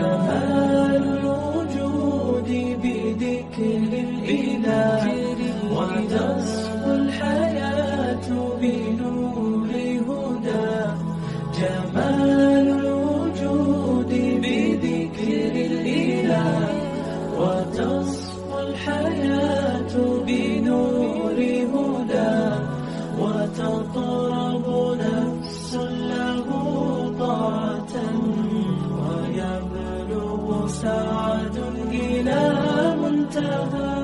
جمال الوجود بذكر الإله وتصفو الحياة بنور هدى. جمال الوجود بذكر الإله وتصفو الحياة بنور هدى. وتطرب نفس له طاعة ويبلغ سعد إلى منتهى.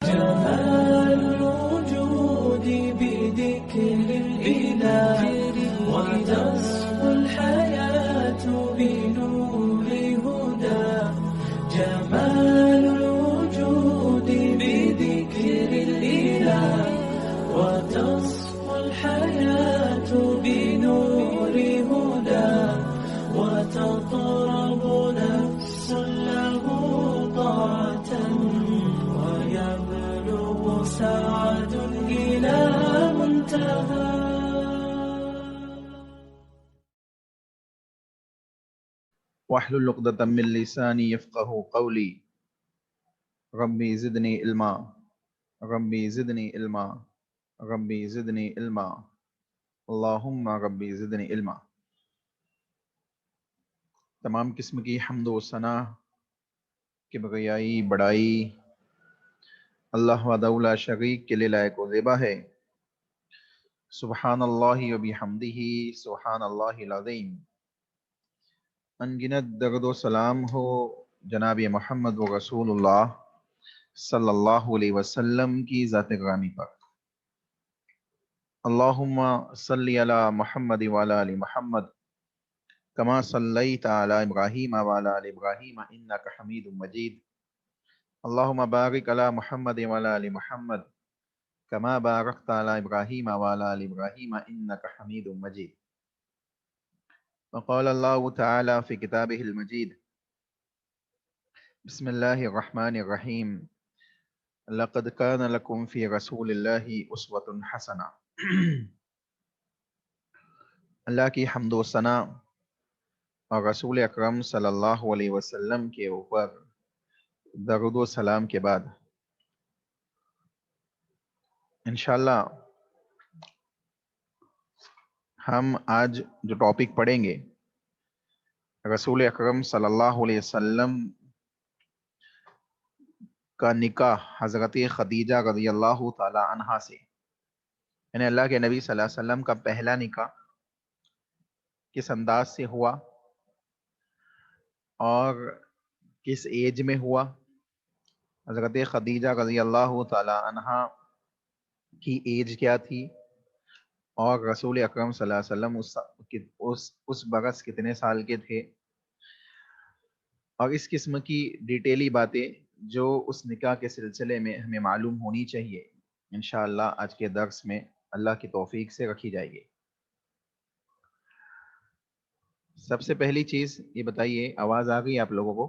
جمال الوجود بذكر الإله وتصفو الحياة بنور هدى. جمال الوجود بذكر الإله وتصفو الحياة بنور هدى. وتطرب نفس له طاعة ويبلغ سعد إلى منتهى. واحلل عقدة من لساني يفقهوا قولي ربي زدني علما ربي زدني علما ربی زدنی علما اللہم ربی زدنی علما۔ تمام قسم کی حمد و ثنا کبریائی بڑائی اللہ وحدہ لا شریک کے لیے لائق و زیبا ہے۔ سبحان اللہ و بحمدہ سبحان اللہ العظیم۔ انگنت درد و سلام ہو جناب محمد و رسول اللہ صلی اللہ علیہ وسلم کی ذات گرامی پر۔ اللہم صلی علی محمد وعلی آل محمد کما صلیت علی ابراہیم وعلی آل ابراہیم انک حمید مجید۔ اللہم بارک علی محمد وعلی آل محمد کما بارکت علی ابراہیم وعلی آل ابراہیم انک حمید مجید۔ وقال اللہ تعالی فی کتابہ المجید بسم اللہ الرحمن الرحیم لقد کان لکم فی رسول اللہ اسوۃ حسنہ۔ اللہ کی حمد و ثنا اور رسول اکرم صلی اللہ علیہ وسلم کے اوپر درود و سلام کے بعد انشاءاللہ ہم آج جو ٹاپک پڑھیں گے رسول اکرم صلی اللہ علیہ وسلم کا نکاح حضرت خدیجہ رضی اللہ تعالی عنہا سے، یعنی اللہ کے نبی صلی اللہ علیہ وسلم کا پہلا نکاح کس انداز سے ہوا اور کس ایج میں ہوا، حضرت خدیجہ رضی اللہ تعالی عنہا کی ایج کیا تھی، اور رسول اکرم صلی اللہ علیہ وسلم اس برس کتنے سال کے تھے، اور اس قسم کی ڈیٹیلی باتیں جو اس نکاح کے سلسلے میں ہمیں معلوم ہونی چاہیے انشاءاللہ آج کے درس میں اللہ کی توفیق سے رکھی جائے گی۔ سب سے پہلی چیز یہ بتائیے، آواز آ گئی آپ لوگوں کو؟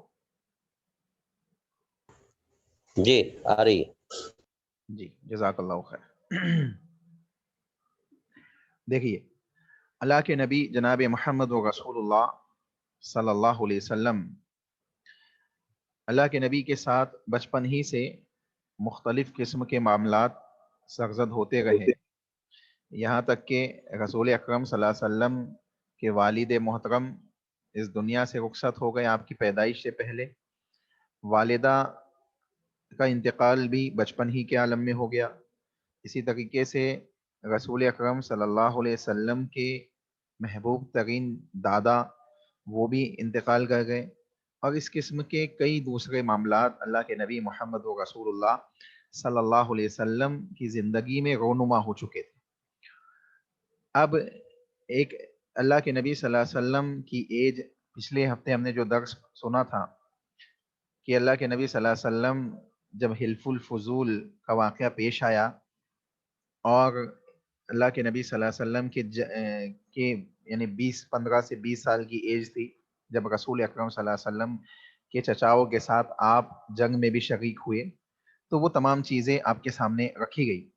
جی آ رہی ہے جی جزاک اللہ خیر۔ دیکھیے، اللہ کے نبی جناب محمد و رسول اللہ صلی اللہ علیہ وسلم اللہ کے نبی کے ساتھ بچپن ہی سے مختلف قسم کے معاملات سرزد ہوتے رہے، یہاں تک کہ رسول اکرم صلی اللہ علیہ وسلم کے والد محترم اس دنیا سے رخصت ہو گئے آپ کی پیدائش سے پہلے، والدہ کا انتقال بھی بچپن ہی کے عالم میں ہو گیا، اسی طریقے سے رسول اکرم صلی اللہ علیہ وسلم کے محبوب ترین دادا وہ بھی انتقال کر گئے، اور اس قسم کے کئی دوسرے معاملات اللہ کے نبی محمد و رسول اللہ صلی اللہ علیہ وسلم کی زندگی میں رونما ہو چکے تھے۔ اب ایک اللہ کے نبی صلی اللہ علیہ وسلم کی ایج، پچھلے ہفتے ہم نے جو درس سنا تھا کہ اللہ کے نبی صلی اللہ علیہ وسلم جب حلف الفضول کا واقعہ پیش آیا اور اللہ کے نبی صلی اللہ علیہ وسلم کے یعنی 15 سے 20 سال کی ایج تھی جب رسول اکرم صلی اللہ علیہ وسلم کے چچاؤں کے ساتھ آپ جنگ میں بھی شریک ہوئے، تو وہ تمام چیزیں آپ کے سامنے رکھی گئی۔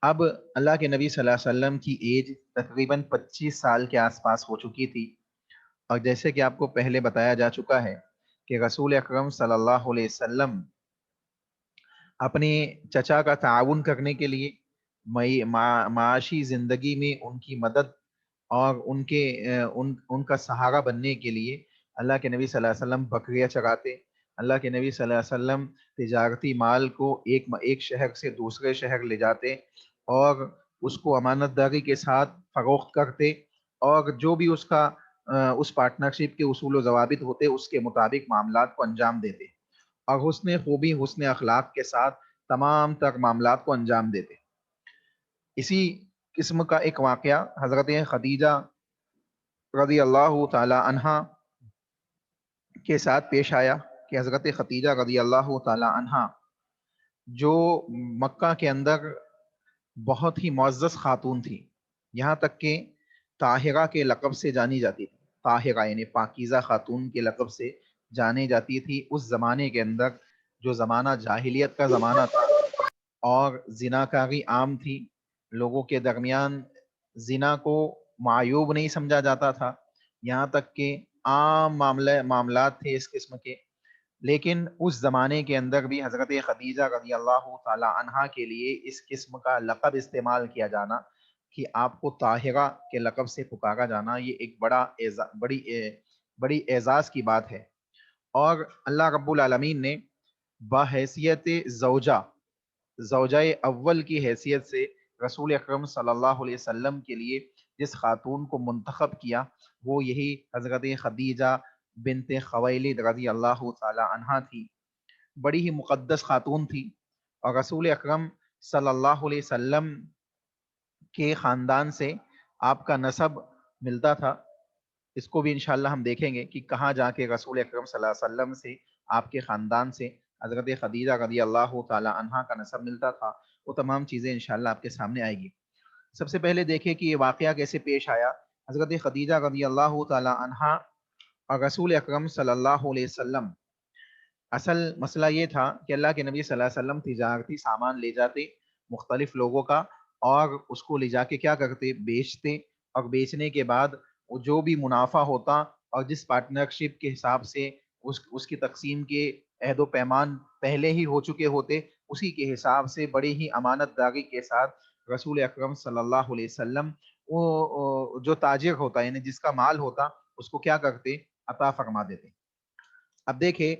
اب اللہ کے نبی صلی اللہ علیہ وسلم کی ایج تقریباً 25 سال کے آس پاس ہو چکی تھی، اور جیسے کہ آپ کو پہلے بتایا جا چکا ہے کہ رسول اکرم صلی اللہ علیہ وسلم اپنے چچا کا تعاون کرنے کے لیے معاشی زندگی میں ان کی مدد اور ان کا سہارا بننے کے لیے اللہ کے نبی صلی اللہ علیہ وسلم بکریاں چراتے. اللہ کے نبی صلی اللہ علیہ وسلم تجارتی مال کو ایک شہر سے دوسرے شہر لے جاتے اور اس کو امانت داری کے ساتھ فروخت کرتے، اور جو بھی اس پارٹنرشپ کے اصول و ضوابط ہوتے اس کے مطابق معاملات کو انجام دیتے، اور حسن خوبی حسن اخلاق کے ساتھ تمام تر معاملات کو انجام دیتے. اسی قسم کا ایک واقعہ حضرت خدیجہ رضی اللہ تعالی عنہا کے ساتھ پیش آیا کہ حضرت خدیجہ رضی اللہ تعالی عنہا جو مکہ کے اندر بہت ہی معزز خاتون تھی، یہاں تک کہ طاہرہ کے لقب سے جانی جاتی تھی. طاہرہ یعنی پاکیزہ خاتون کے لقب سے جانی جاتی تھی اس زمانے کے اندر، جو زمانہ جاہلیت کا زمانہ تھا اور زناکاری عام تھی. لوگوں کے درمیان زنا کو معیوب نہیں سمجھا جاتا تھا، یہاں تک کہ عام معاملات تھے اس قسم کے. لیکن اس زمانے کے اندر بھی حضرت خدیجہ رضی اللہ تعالی عنہا کے لیے اس قسم کا لقب استعمال کیا جانا، کہ آپ کو طاہرہ کے لقب سے پکارا جانا، یہ ایک بڑی اعزاز کی بات ہے. اور اللہ رب العالمین نے بحیثیت زوجہ اول کی حیثیت سے رسول اکرم صلی اللہ علیہ وسلم کے لیے جس خاتون کو منتخب کیا وہ یہی حضرت خدیجہ بنت خویلد رضی اللہ تعالی عنہا تھی. بڑی ہی مقدس خاتون تھی، اور رسول اکرم صلی اللہ علیہ وسلم کے خاندان سے آپ کا نسب ملتا تھا. اس کو بھی انشاءاللہ ہم دیکھیں گے کہ کہاں جا کے رسول اکرم صلی اللہ علیہ وسلم سے آپ کے خاندان سے حضرت خدیجہ رضی اللہ تعالی عنہا کا نسب ملتا تھا. وہ تمام چیزیں انشاءاللہ آپ کے سامنے آئے گی. سب سے پہلے دیکھیں کہ یہ واقعہ کیسے پیش آیا. حضرت خدیجہ رضی اللہ تعالی عنہا اور رسول اکرم صلی اللہ علیہ وسلم، اصل مسئلہ یہ تھا کہ اللہ کے نبی صلی اللہ علیہ وسلم تجارتی سامان لے جاتے مختلف لوگوں کا، اور اس کو لے جا کے کیا کرتے، بیچتے، اور بیچنے کے بعد وہ جو بھی منافع ہوتا اور جس پارٹنرشپ کے حساب سے اس کی تقسیم کے عہد و پیمان پہلے ہی ہو چکے ہوتے، اسی کے حساب سے بڑی ہی امانت داری کے ساتھ رسول اکرم صلی اللہ علیہ وسلم وہ جو تاجر ہوتا یعنی جس کا مال ہوتا اس کو کیا کرتے، عطا فرما دیتے. اب دیکھیں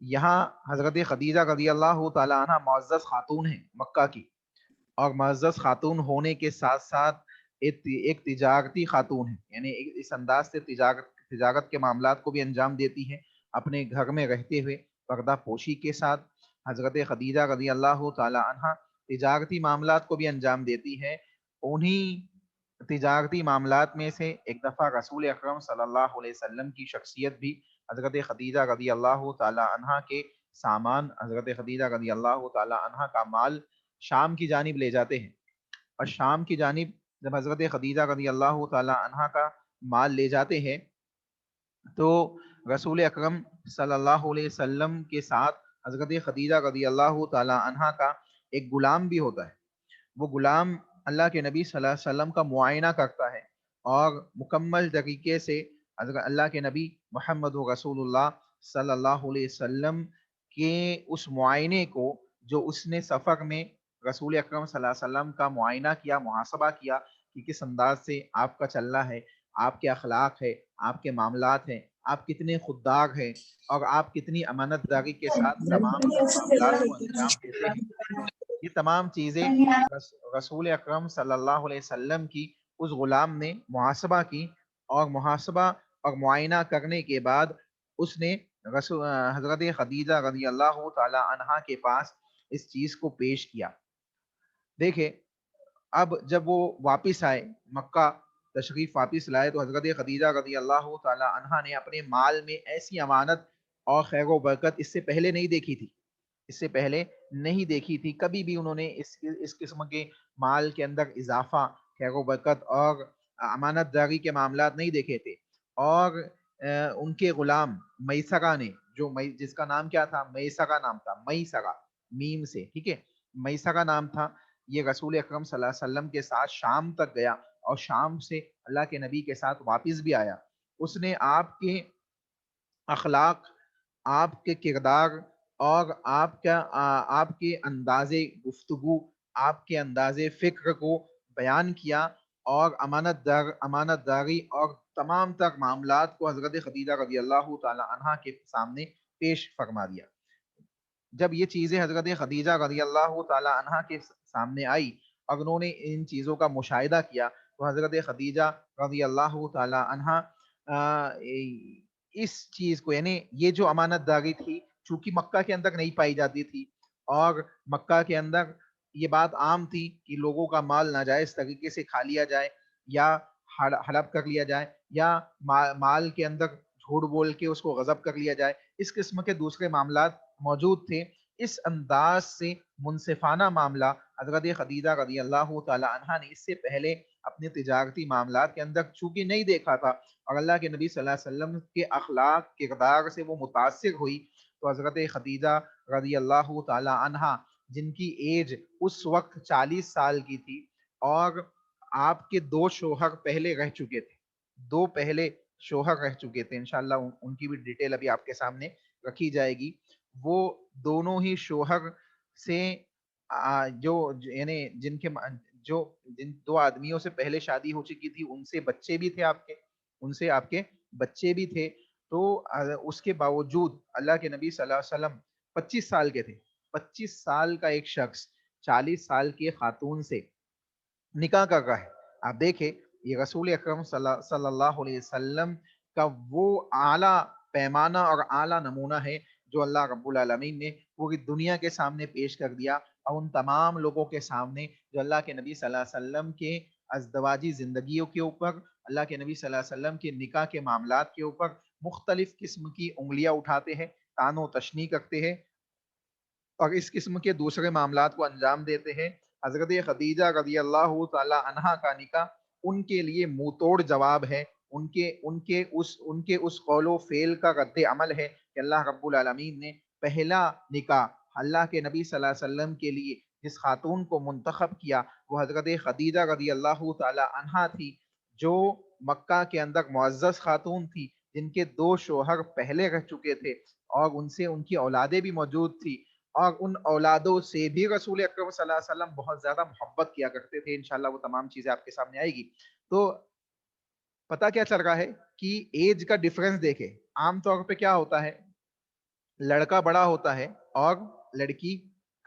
یہاں حضرت خدیجہ رضی اللہ تعالی عنہ معزز خاتون ہیں مکہ کی، اور معزز خاتون ہونے کے ساتھ ساتھ ایک تجارتی خاتون ہے، یعنی اس انداز سے تجارت کے معاملات کو بھی انجام دیتی ہیں اپنے گھر میں رہتے ہوئے پردہ پوشی کے ساتھ. حضرت خدیجہ رضی اللہ تعالی عنہ تجارتی معاملات کو بھی انجام دیتی ہے. انہی تجارتی معاملات میں سے ایک دفعہ رسول اکرم صلی اللہ علیہ وسلم کی شخصیت بھی حضرت خدیجہ رضی اللہ تعالی عنہ کے سامان، حضرت خدیجہ رضی اللہ تعالی عنہ کا مال شام کی جانب لے جاتے ہیں. اور شام کی جانب جب حضرت خدیجہ رضی اللہ تعالی عنہ کا مال لے جاتے ہیں تو رسول اکرم صلی اللہ علیہ وسلم کے ساتھ حضرت خدیجہ رضی اللہ تعالی عنہ کا ایک غلام بھی ہوتا ہے. وہ غلام اللہ کے نبی صلی اللہ علیہ وسلم کا معائنہ کرتا ہے، اور مکمل طریقے سے حضرت اللہ کے نبی محمد رسول اللہ صلی اللہ علیہ وسلم کے اس معائنے کو، جو اس نے سفر میں رسول اکرم صلی اللہ علیہ وسلم کا معائنہ کیا، محاسبہ کیا کہ کس انداز سے آپ کا چلنا ہے، آپ کے اخلاق ہے، آپ کے معاملات ہیں، آپ کتنے خوددار ہیں، اور آپ کتنی امانت داری کے ساتھ تمام تر معاملات کو انجام دیتے ہیں. یہ تمام چیزیں رسول اکرم صلی اللہ علیہ وسلم کی اس غلام نے محاسبہ کی، اور محاسبہ اور معائنہ کرنے کے بعد اس نے حضرت خدیجہ رضی اللہ تعالی عنہا کے پاس اس چیز کو پیش کیا. دیکھیں اب جب وہ واپس آئے مکہ تشریف واپس لائے تو حضرت خدیجہ رضی اللہ تعالی عنہا نے اپنے مال میں ایسی امانت اور خیر و برکت اس سے پہلے نہیں دیکھی تھی. کبھی بھی انہوں نے اس قسم کے مال کے اندر اضافہ، خیر و برکت اور امانت داری کے معاملات نہیں دیکھے تھے. اور ان کے غلام میسرہ نے، جس کا نام کیا تھا، میسرہ نام تھا، میسرہ میم سے، ٹھیک ہے، میسرہ نام تھا. یہ رسول اکرم صلی اللہ علیہ وسلم کے ساتھ شام تک گیا، اور شام سے اللہ کے نبی کے ساتھ واپس بھی آیا. اس نے آپ کے اخلاق، آپ کے کردار اور آپ کے انداز گفتگو، آپ کے انداز فکر کو بیان کیا، اور امانت داری اور تمام تر معاملات کو حضرت خدیجہ رضی اللہ تعالی عنہا کے سامنے پیش فرما دیا۔ جب یہ چیزیں حضرت خدیجہ رضی اللہ تعالی عنہا کے سامنے آئی اور انہوں نے ان چیزوں کا مشاہدہ کیا، تو حضرت خدیجہ رضی اللہ تعالی عنہا اس چیز کو، یعنی یہ جو امانت داری تھی، چونکہ مکہ کے اندر نہیں پائی جاتی تھی، اور مکہ کے اندر یہ بات عام تھی کہ لوگوں کا مال ناجائز طریقے سے کھا لیا جائے، یا ہڑپ کر لیا جائے، یا مال کے اندر جھوٹ بول کے اس کو غصب کر لیا جائے، اس قسم کے دوسرے معاملات موجود تھے۔ اس انداز سے منصفانہ معاملہ حضرت خدیجہ رضی اللہ تعالی عنہا نے اس سے پہلے اپنے تجارتی معاملات کے اندر چونکہ نہیں دیکھا تھا، اور اللہ کے نبی صلی اللہ علیہ وسلم کے اخلاق کردار سے وہ متاثر ہوئی، تو حضرت خدیجہ رضی اللہ تعالی عنہا، جن کی ایج اس وقت 40 سال کی تھی، اور آپ کے 2 شوہر پہلے رہ چکے تھے، 2 پہلے شوہر رہ چکے تھے، انشاءاللہ ان کی بھی ڈیٹیل ابھی آپ کے سامنے رکھی جائے گی۔ وہ دونوں ہی شوہر سے یعنی جن 2 آدمیوں سے پہلے شادی ہو چکی تھی، ان سے بچے بھی تھے آپ کے بچے بھی تھے، تو اس کے باوجود اللہ کے نبی صلی اللہ علیہ وسلم 25 سال کے تھے، 25 سال کا ایک شخص 40 سال کی خاتون سے نکاح کر رہا ہے۔ آپ دیکھیں، یہ رسول اکرم صلی اللہ علیہ وسلم کا وہ اعلیٰ پیمانہ اور اعلیٰ نمونہ ہے جو اللہ رب العالمین نے پوری دنیا کے سامنے پیش کر دیا، اور ان تمام لوگوں کے سامنے جو اللہ کے نبی صلی اللہ علیہ وسلم کے ازدواجی زندگیوں کے اوپر، اللہ کے نبی صلی اللہ علیہ وسلم کے نکاح کے معاملات کے اوپر مختلف قسم کی انگلیاں اٹھاتے ہیں، طعن و تشنیع کرتے ہیں، اور اس قسم کے دوسرے معاملات کو انجام دیتے ہیں۔ حضرت خدیجہ رضی اللہ تعالی عنہا کا نکاح ان کے لیے منہ توڑ جواب ہے، ان کے اس قول و فعل کا رد عمل ہے کہ اللہ رب العالمین نے پہلا نکاح اللہ کے نبی صلی اللہ علیہ وسلم کے لیے جس خاتون کو منتخب کیا، وہ حضرت خدیجہ رضی اللہ تعالی عنہا تھی، جو مکہ کے اندر معزز خاتون تھی، جن کے 2 شوہر پہلے رہ چکے تھے، اور ان سے ان کی اولادیں بھی موجود تھی، اور ان اولادوں سے بھی رسول اکرم صلی اللہ علیہ وسلم بہت زیادہ محبت کیا کرتے تھے۔ انشاءاللہ وہ تمام چیزیں آپ کے سامنے آئے گی۔ تو پتہ کیا چل رہا ہے کہ ایج کا ڈفرنس دیکھیں، عام طور پہ کیا ہوتا ہے، لڑکا بڑا ہوتا ہے اور لڑکی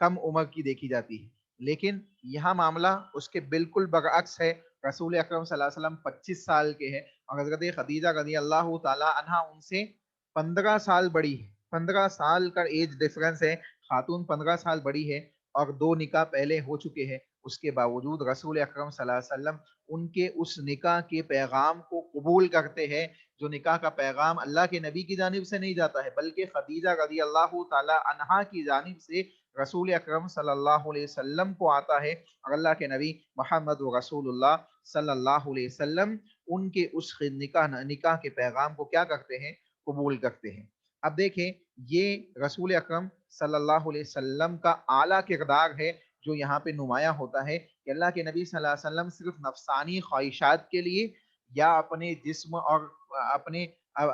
کم عمر کی دیکھی جاتی ہے، لیکن یہاں معاملہ اس کے بالکل برعکس ہے۔ رسول اکرم صلی اللہ علیہ وسلم 25 سال کے ہیں، اور حضرت خدیجہ رضی اللہ تعالی عنہا ان سے 15 سال بڑی ہے، 15 سال کا ایج ڈفرنس ہے، خاتون 15 سال بڑی ہے، اور 2 نکاح پہلے ہو چکے ہیں۔ اس کے باوجود رسول اکرم صلی اللہ علیہ وسلم ان کے اس نکاح کے پیغام کو قبول کرتے ہیں، جو نکاح کا پیغام اللہ کے نبی کی جانب سے نہیں جاتا ہے، بلکہ خدیجہ رضی اللہ تعالی عنہا کی جانب سے رسول اکرم صلی اللہ علیہ وسلم کو آتا ہے، اور اللہ کے نبی محمد رسول اللہ صلی اللہ علیہ وسلم ان کے اس نکاح کے پیغام کو کیا کرتے ہیں، قبول کرتے ہیں۔ اب دیکھیں، یہ رسول اکرم صلی اللہ علیہ وسلم کا اعلیٰ کردار ہے جو یہاں پہ نمایاں ہوتا ہے، کہ اللہ کے نبی صلی اللہ علیہ وسلم صرف نفسانی خواہشات کے لیے یا اپنے جسم اور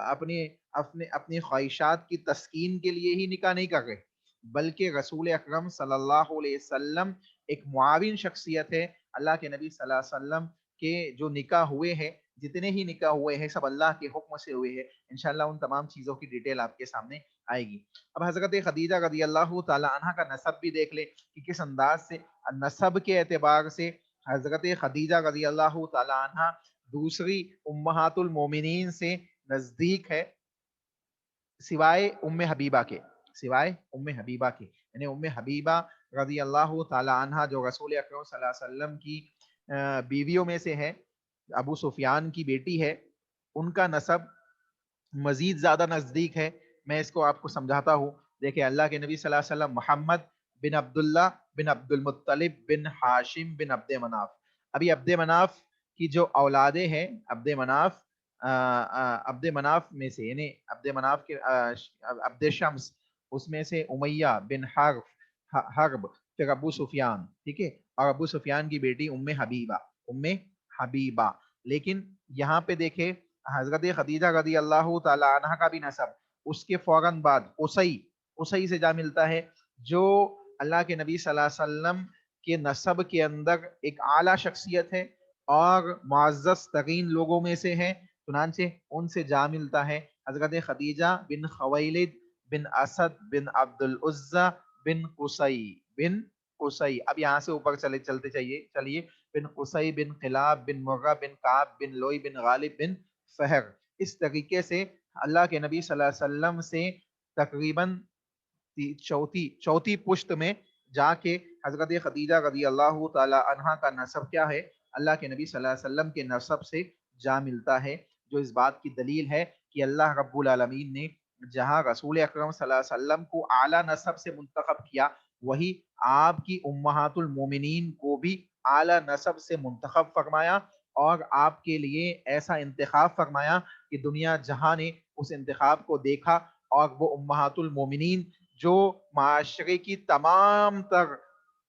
اپنی خواہشات کی تسکین کے لیے ہی نکاح نہیں کر رہے، بلکہ رسول اکرم صلی اللہ علیہ وسلم ایک معاون شخصیت ہے۔ اللہ کے نبی صلی اللہ علیہ وسلم کے جو نکاح ہوئے ہیں، جتنے ہی نکاح ہوئے ہیں، سب اللہ کے حکم سے ہوئے ہیں۔ انشاءاللہ ان تمام چیزوں کی ڈیٹیل آپ کے سامنے آئے گی۔ اب حضرت خدیجہ رضی اللہ تعالی عنہ کا نسب بھی دیکھ لیں کہ کس انداز سے نسب کے اعتبار سے حضرت خدیجہ رضی اللہ تعالی عنہ دوسری امہات المومنین سے نزدیک ہے، سوائے ام حبیبہ کے، یعنی ام حبیبہ رضی اللہ تعالی عنہ جو رسول اکرم صلی اللہ علیہ وسلم کی بیویوں میں سے ہے، ابو سفیان کی بیٹی ہے، ان کا نسب مزید زیادہ نزدیک ہے۔ میں اس کو آپ کو سمجھاتا ہوں۔ دیکھیں، اللہ کے نبی صلی اللہ علیہ وسلم محمد بن عبداللہ بن عبد المطلب بن ہاشم بن عبد مناف، ابھی عبد مناف کی جو اولادیں ہیں، عبد مناف میں سے، یعنی عبد مناف کے عبد شمس، اس میں سے امیہ بن حرب، پھر ابو سفیان، ٹھیک ہے، اور ابو سفیان کی بیٹی ام حبیبہ۔ لیکن یہاں پہ دیکھیں، حضرت خدیجہ رضی اللہ تعالی عنہ کا بھی نسب اس کے فوراً بعد قصی سے جا ملتا ہے، جو اللہ کے نبی صلی اللہ علیہ وسلم کے نسب کے اندر ایک اعلیٰ شخصیت ہے اور معزز ترین لوگوں میں سے ہے، چنانچہ ان سے جا ملتا ہے حضرت خدیجہ بن خویلد بن اسد بن عبد العزہ بن قصی. اب یہاں سے اوپر چلتے چلیے بن قصی بن قلاب بن مرہ بن کعب بن لوئی بن غالب بن فہر. اس طریقے سے اللہ کے نبی صلی اللہ علیہ وسلم سے تقریباً چوتھی پشت میں جا کے حضرت خدیجہ رضی اللہ تعالی عنہ کا نسب کیا ہے؟ اللہ کے نبی صلی اللہ علیہ وسلم کے نسب سے جا ملتا ہے، جو اس بات کی دلیل ہے کہ اللہ رب العالمین نے جہاں رسول اکرم صلی اللہ علیہ وسلم کو اعلیٰ نسب سے منتخب کیا، وہی آپ کی امہات المومنین کو بھی اعلیٰ نسب سے منتخب فرمایا اور آپ کے لیے ایسا انتخاب فرمایا کہ دنیا جہاں نے اس انتخاب کو دیکھا اور وہ امہات المومنین جو معاشرے کی تمام تر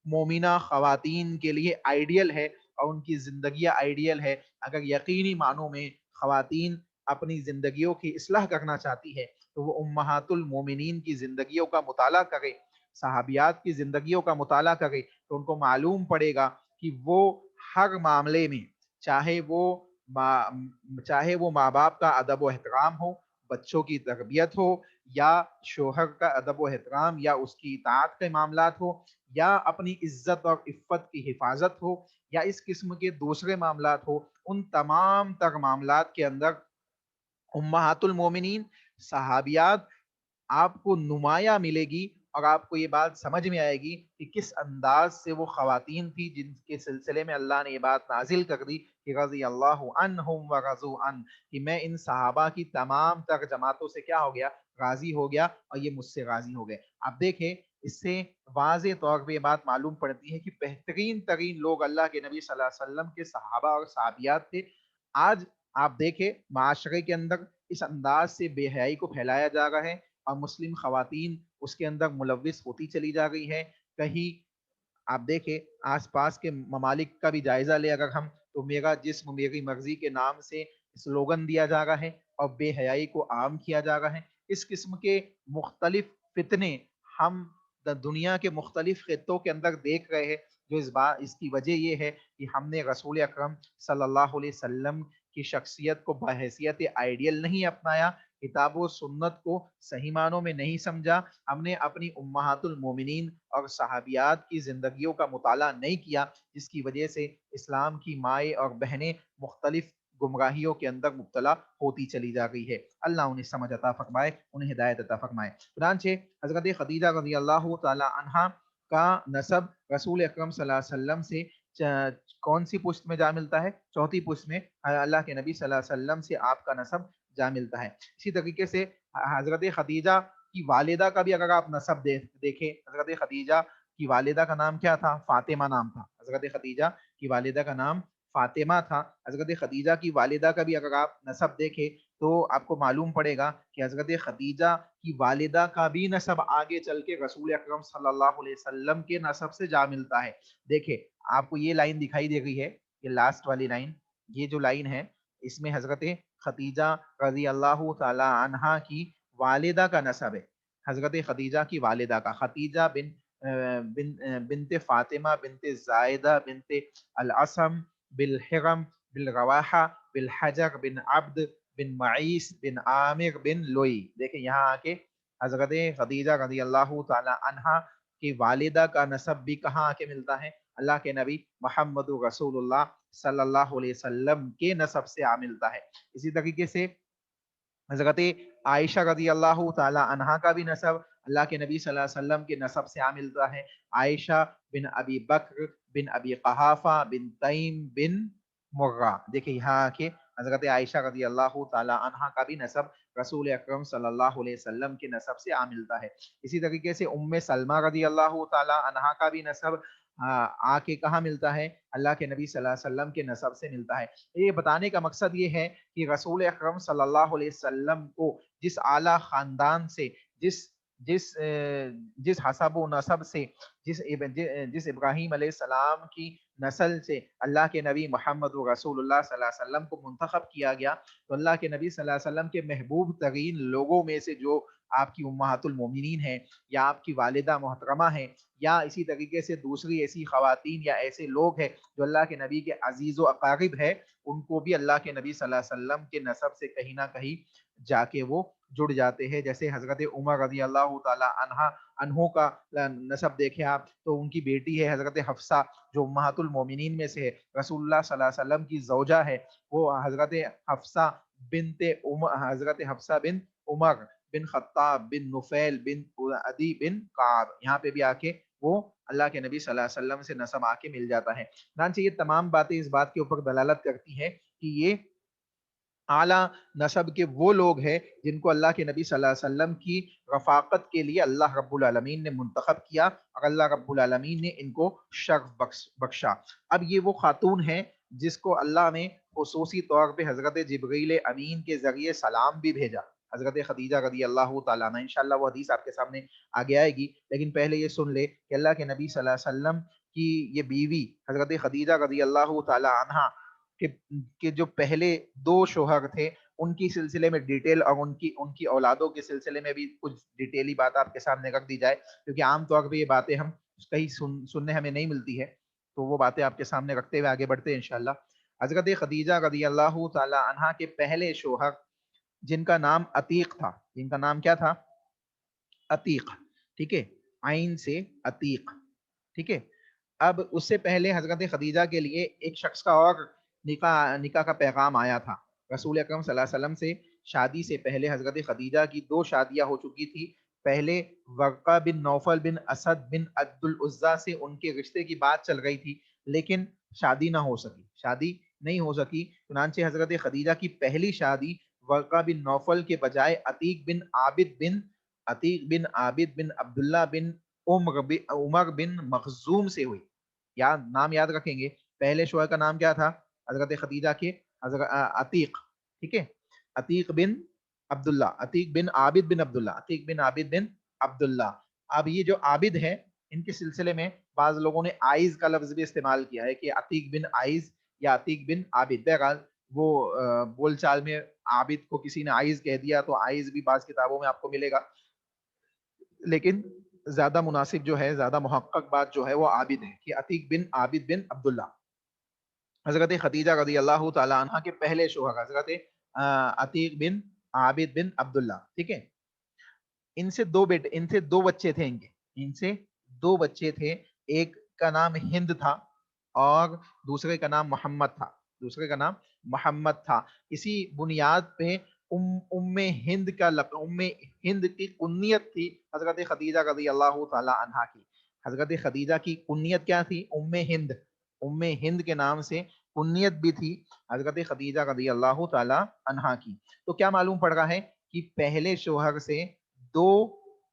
مومنہ خواتین کے لیے آئیڈیل ہے اور ان کی زندگیاں آئیڈیل ہے. اگر یقینی معنوں میں خواتین اپنی زندگیوں کی اصلاح کرنا چاہتی ہے تو وہ امہات المومنین کی زندگیوں کا مطالعہ کرے، صحابیات کی زندگیوں کا مطالعہ کرے تو ان کو معلوم پڑے گا کہ وہ ہر معاملے میں چاہے وہ ماں باپ کا ادب و احترام ہو، بچوں کی تربیت ہو، یا شوہر کا ادب و احترام یا اس کی اطاعت کے معاملات ہو، یا اپنی عزت اور عفت کی حفاظت ہو، یا اس قسم کے دوسرے معاملات ہو، ان تمام تر معاملات کے اندر امہات المومنین صحابیات آپ کو نمایاں ملے گی اور آپ کو یہ بات سمجھ میں آئے گی کہ کس انداز سے وہ خواتین تھی جن کے سلسلے میں اللہ نے یہ بات نازل کر دی کہ رضی اللہ عنہم ورضوا عنہ، کہ میں ان صحابہ کی تمام تر جماعتوں سے کیا ہو گیا؟ راضی ہو گیا اور یہ مجھ سے راضی ہو گئے. آپ دیکھیں اس سے واضح طور پہ یہ بات معلوم پڑتی ہے کہ بہترین ترین لوگ اللہ کے نبی صلی اللہ علیہ وسلم کے صحابہ اور صحابیات تھے. آج آپ دیکھیں معاشرے کے اندر اس انداز سے بے حیائی کو پھیلایا جا رہا ہے اور مسلم خواتین اس کے اندر ملوث ہوتی چلی جا رہی ہے. کہیں آپ دیکھیں آس پاس کے ممالک کا بھی جائزہ لے اگر ہم، تو میرا جسم میری مرضی کے نام سے سلوگن دیا جا رہا ہے اور بے حیائی کو عام کیا جا رہا ہے. اس قسم کے مختلف فتنے ہم دنیا کے مختلف خطوں کے اندر دیکھ رہے ہیں، جو اس کی وجہ یہ ہے کہ ہم نے رسول اکرم صلی اللہ علیہ وسلم کی شخصیت کو بحیثیت آئیڈیل نہیں اپنایا، کتاب و سنت کو صحیح معنوں میں نہیں سمجھا، ہم نے اپنی امہات المومنین اور صحابیات کی زندگیوں کا مطالعہ نہیں کیا، جس کی وجہ سے اسلام کی مائیں اور بہنیں مختلف گمراہیوں کے اندر مبتلا ہوتی چلی جا رہی ہے. اللہ انہیں سمجھ عطا فرمائے، انہیں ہدایت عطا فرمائے. چنانچہ حضرت خدیجہ رضی اللہ تعالی عنہا کا نسب رسول اکرم صلی اللہ علیہ وسلم سے کون سی پشت میں جا ملتا ہے؟ چوتھی پشت میں اللہ کے نبی صلی اللہ علیہ وسلم سے آپ کا نسب جا ملتا ہے. اسی طریقے سے حضرت خدیجہ کی والدہ کا بھی اگر آپ نسب دیکھیں، حضرت خدیجہ کی والدہ کا نام کیا تھا؟ فاطمہ نام تھا. حضرت خدیجہ کی والدہ کا نام فاطمہ تھا. حضرت خدیجہ کی والدہ کا بھی اگر آپ نسب دیکھیں تو آپ کو معلوم پڑے گا کہ حضرت خدیجہ کی والدہ کا بھی نسب آگے چل کے رسول اکرم صلی اللہ علیہ وسلم کے نسب سے جا ملتا ہے. دیکھیں آپ کو یہ لائن دکھائی دے رہی ہے، یہ لاسٹ والی لائن، یہ جو لائن ہے اس میں حضرت خدیجہ رضی اللہ تعالی عنہا کی والدہ کا نسب ہے. حضرت خدیجہ کی والدہ کا، خدیجہ بنت فاطمہ بنت زائدہ بنت الاسم بالحرم بالرواحہ بالحجر بن عبد بن معیس بن عامر بن لوئی. دیکھیں یہاں آ کے حضرت خدیجہ رضی اللہ تعالی عنہا کی والدہ کا نسب بھی کہاں آ کے ملتا ہے؟ اللہ کے نبی محمد رسول اللہ صلی اللہ علیہ وسلم کے نسب سے آ ملتا ہے. اسی طریقے سے حضرت عائشہ رضی اللہ تعالی عنہا کا بھی نسب اللہ کے نبی صلی اللہ علیہ وسلم کے نسب سے آ ملتا ہے. عائشہ بن ابی بکر بن ابی قحافہ بن تیم بن مرہ. دیکھیں یہاں کے حضرت عائشہ رضی اللہ تعالی عنہا کا بھی نسب رسول اکرم صلی اللہ علیہ وسلم کے نسب سے آ ملتا ہے. اسی طریقے سے ام سلمہ رضی اللہ تعالی عنہا کا بھی نسب آ کے کہاں ملتا ہے؟ اللہ کے نبی صلی اللہ علیہ وسلم کے نسب سے ملتا ہے. یہ بتانے کا مقصد یہ ہے کہ رسول اکرم صلی اللہ علیہ وسلم کو جس اعلیٰ خاندان سے، جس حسب و نسب سے، جس ابراہیم علیہ السلام کی نسل سے اللہ کے نبی محمد رسول اللہ صلی اللہ علیہ وسلم کو منتخب کیا گیا، تو اللہ کے نبی صلی اللہ علیہ وسلم کے محبوب ترین لوگوں میں سے جو آپ کی امہات المومنین ہیں، یا آپ کی والدہ محترمہ ہیں، یا اسی طریقے سے دوسری ایسی خواتین یا ایسے لوگ ہیں جو اللہ کے نبی کے عزیز و اقارب ہے، ان کو بھی اللہ کے نبی صلی اللہ علیہ وسلم کے نسب سے کہیں نہ کہیں جا کے وہ جڑ جاتے ہیں. جیسے حضرت عمر رضی اللہ تعالی عنہ کا نسب دیکھیں آپ تو ان کی بیٹی ہے حضرت حفصہ جو امہات المومنین میں سے ہے، رسول اللہ صلی اللہ علیہ وسلم کی زوجہ ہے، وہ حضرت حفصہ حضرت حفصہ بن عمر بن خطاب بن نفیل بن عدی بن کعب، یہاں پہ بھی آ کے وہ اللہ کے نبی صلی اللہ علیہ وسلم سے نسب آ کے مل جاتا ہے. چنانچہ یہ تمام باتیں اس بات کے اوپر دلالت کرتی ہیں کہ یہ اعلیٰ نسب کے وہ لوگ ہیں جن کو اللہ کے نبی صلی اللہ علیہ وسلم کی رفاقت کے لیے اللہ رب العالمین نے منتخب کیا اور اللہ رب العالمین نے ان کو شرف بخشا. اب یہ وہ خاتون ہیں جس کو اللہ نے خصوصی طور پہ حضرت جبریل امین کے ذریعے سلام بھی بھیجا، حضرت خدیجہ رضی اللہ تعالیٰ عنہ. انشاءاللہ وہ حدیث آپ کے سامنے آگے آئے گی، لیکن پہلے یہ سن لے کہ اللہ کے نبی صلی اللہ علیہ وسلم کی یہ بیوی حضرت خدیجہ رضی اللہ تعالیٰ عنہ کہ جو پہلے دو شوہر تھے ان کی سلسلے میں ڈیٹیل اور ان کی اولادوں کے سلسلے میں بھی کچھ ڈیٹیلی بات آپ کے سامنے رکھ دی جائے، کیونکہ عام طور پہ یہ باتیں ہم کہیں سننے ہمیں نہیں ملتی ہے، تو وہ باتیں آپ کے سامنے رکھتے ہوئے آگے بڑھتے ہیں انشاءاللہ. حضرت خدیجہ رضی اللہ تعالی عنہا کے پہلے شوہر جن کا نام عتیق تھا، جن کا نام کیا تھا؟ عتیق، ٹھیک ہے، عین سے عتیق، ٹھیک ہے. اب اس سے پہلے حضرت خدیجہ کے لیے ایک شخص کا اور نکاح کا پیغام آیا تھا. رسول اکرم صلی اللہ علیہ وسلم سے شادی سے پہلے حضرت خدیجہ کی دو شادیاں ہو چکی تھی. پہلے ورقہ بن نوفل بن اسد بن عبد العزا سے ان کے رشتے کی بات چل رہی تھی، لیکن شادی نہ ہو سکی، شادی نہیں ہو سکی. چنانچہ حضرت خدیجہ کی پہلی شادی ورقہ بن نوفل کے بجائے عتیق بن عابد بن عبداللہ بن عمر بن مخزوم سے ہوئی. نام یاد رکھیں گے، پہلے شوہر کا نام کیا تھا حضرت خدیجہ کے؟ حضرت عتیق، ٹھیک ہے، عتیق بن عبداللہ، عتیق بن عابد بن عبداللہ، عتیق بن عابد بن عبداللہ. اب یہ جو عابد ہے ان کے سلسلے میں بعض لوگوں نے آئز کا لفظ بھی استعمال کیا ہے کہ عتیق بن آئز یا عتیق بن عابد. بہرحال وہ بول چال میں عابد کو کسی نے آئز کہہ دیا تو آئز بھی بعض کتابوں میں آپ کو ملے گا، لیکن زیادہ مناسب جو ہے، زیادہ محقق بات جو ہے وہ عابد ہے کہ عتیق بن عابد بن عبداللہ. حضرت خدیجہ رضی اللہ تعالی عنہ کے پہلے شوہر حضرت عتیق بن عابد بن عبداللہ، ٹھیک ہے. ان سے دو بچے تھے، ان سے دو بچے تھے. ایک کا نام ہند تھا اور دوسرے کا نام محمد تھا. اسی بنیاد پہ ام ہند کی کنیت تھی حضرت خدیجہ رضی اللہ تعالی عنہا کی. حضرت خدیجہ کی کنیت کیا تھی؟ ام ہند کے نام سے کنیت بھی تھی حضرت خدیجہ رضی اللہ تعالی عنہا کی. تو کیا معلوم پڑ رہا ہے کہ پہلے شوہر سے دو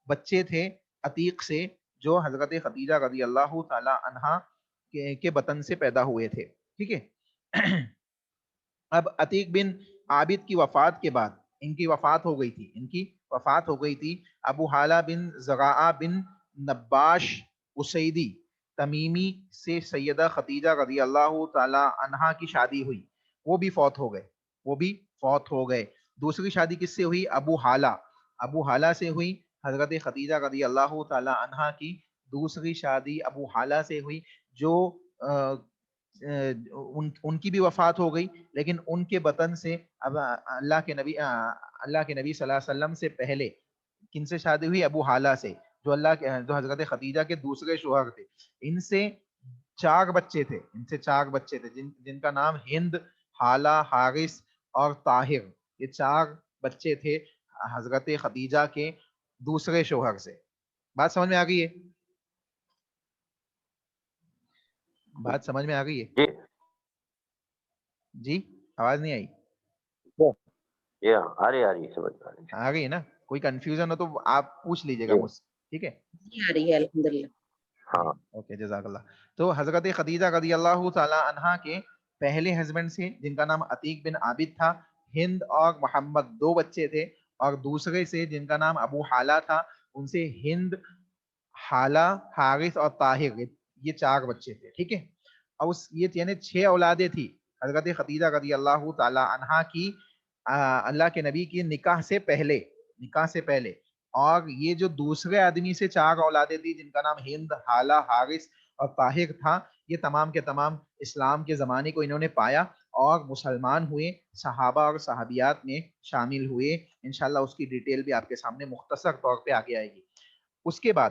بچے تھے عتیق سے جو حضرت خدیجہ رضی اللہ تعالی عنہا کے بطن سے پیدا ہوئے تھے، ٹھیک ہے. اب عتیق بن عابد کی وفات کے بعد ان کی وفات ہو گئی تھی. ابو حالہ بن زراعہ بن نباش اسیدی تمیمی سے سیدہ خدیجہ رضی اللہ تعالی عنہا کی شادی ہوئی، وہ بھی فوت ہو گئے. دوسری شادی کس سے ہوئی؟ ابو حالہ سے ہوئی. حضرت خدیجہ رضی اللہ تعالی عنہا کی دوسری شادی ابو حالہ سے ہوئی، جو ان کی بھی وفات ہو گئی، لیکن ان کے بطن سے اب اللہ کے نبی صلی اللہ علیہ وسلم سے پہلے کن سے شادی ہوئی؟ ابو حالہ سے، جو حضرت خدیجہ کے دوسرے شوہر تھے. ان سے چار بچے تھے جن کا نام ہند، حالہ، حارث اور طاہر. یہ چار بچے تھے حضرت خدیجہ کے دوسرے شوہر سے. بات سمجھ میں آ گئی ہے؟ جی آواز نہیں آئی؟ آ گئی نا؟ کوئی کنفیوژن ہو تو آپ پوچھ لیجیے گا مجھ سے، ٹھیک ہے؟ آ رہی ہے الحمدللہ. ہاں اوکے، جزاک اللہ. تو حضرت خدیجہ رضی اللہ تعالی عنہا کے پہلے ہسبینڈ سے جن کا نام عتیق بن عابد تھا، ہند اور محمد دو بچے تھے، اور دوسرے سے جن کا نام ابو حالہ تھا ان سے ہند، حالہ، حارث اور طاہر، یہ چار بچے تھے، ٹھیک ہے. اور یہ یعنی 6 اولادیں تھی حضرت خدیجہ رضی اللہ تعالی عنہا کی اللہ کے نبی کی نکاح سے پہلے. اور یہ جو دوسرے آدمی سے 4 اولادیں تھی جن کا نام ہند، حالہ، حارث اور طاہر تھا، یہ تمام کے تمام اسلام کے زمانے کو انہوں نے پایا اور مسلمان ہوئے، صحابہ اور صحابیات میں شامل ہوئے. انشاءاللہ اس کی ڈیٹیل بھی آپ کے سامنے مختصر طور پہ آگے آئے گی. اس کے بعد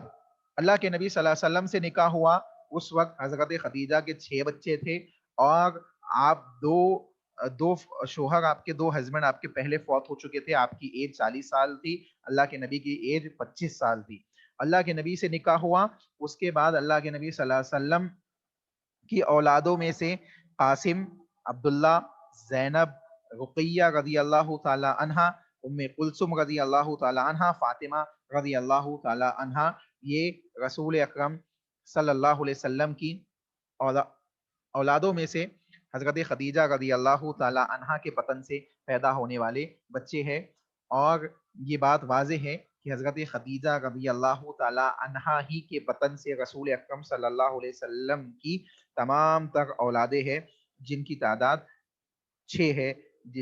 اللہ کے نبی صلی اللہ علیہ وسلم سے نکاح ہوا. اس وقت حضرت خدیجہ کے 6 بچے تھے اور آپ دو شوہر، آپ کے 2 ہسبینڈ آپ کے پہلے فوت ہو چکے تھے. آپ کی ایج 40 سال تھی، اللہ کے نبی کی ایج 25 سال تھی. اللہ کے نبی سے نکاح ہوا. اس کے بعد اللہ کے نبی صلی اللہ علیہ وسلم کی اولادوں میں سے قاسم، عبداللہ، زینب، رقیہ رضی اللہ تعالی عنہا، ام کلثوم رضی اللہ تعالی عنہا، فاطمہ رضی اللہ تعالی عنہا، یہ رسول اکرم صلی اللہ علیہ وسلم کی اولادوں میں سے حضرت خدیجہ رضی اللہ تعالی عنہا کے بطن سے پیدا ہونے والے بچے ہیں. اور یہ بات واضح ہے کہ حضرت خدیجہ رضی اللہ تعالی عنہا ہی کے بطن سے رسول اکرم صلی اللہ علیہ وسلم کی تمام تر اولادیں ہیں جن کی تعداد 6 ہے،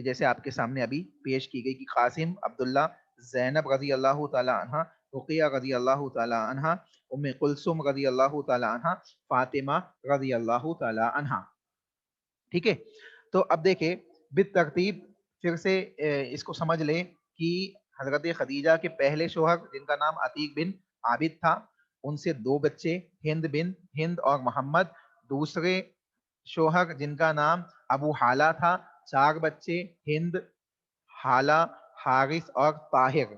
جیسے آپ کے سامنے ابھی پیش کی گئی کہ قاسم، عبداللہ، زینب رضی اللہ تعالی عنہا، رقیہ رضی اللہ تعالی عنہا، ام کلثوم رضی اللہ تعالی عنہا، فاطمہ رضی اللہ تعالی عنہا. ٹھیک ہے، تو اب دیکھیں بالترتیب پھر سے اس کو سمجھ لیں کہ حضرت خدیجہ کے پہلے شوہر جن کا نام عتیق بن عابد تھا، ان سے 2 بچے، ہند اور محمد. دوسرے شوہر جن کا نام ابو حالہ تھا، 4 بچے، ہند، حالہ، حارث اور طاہر.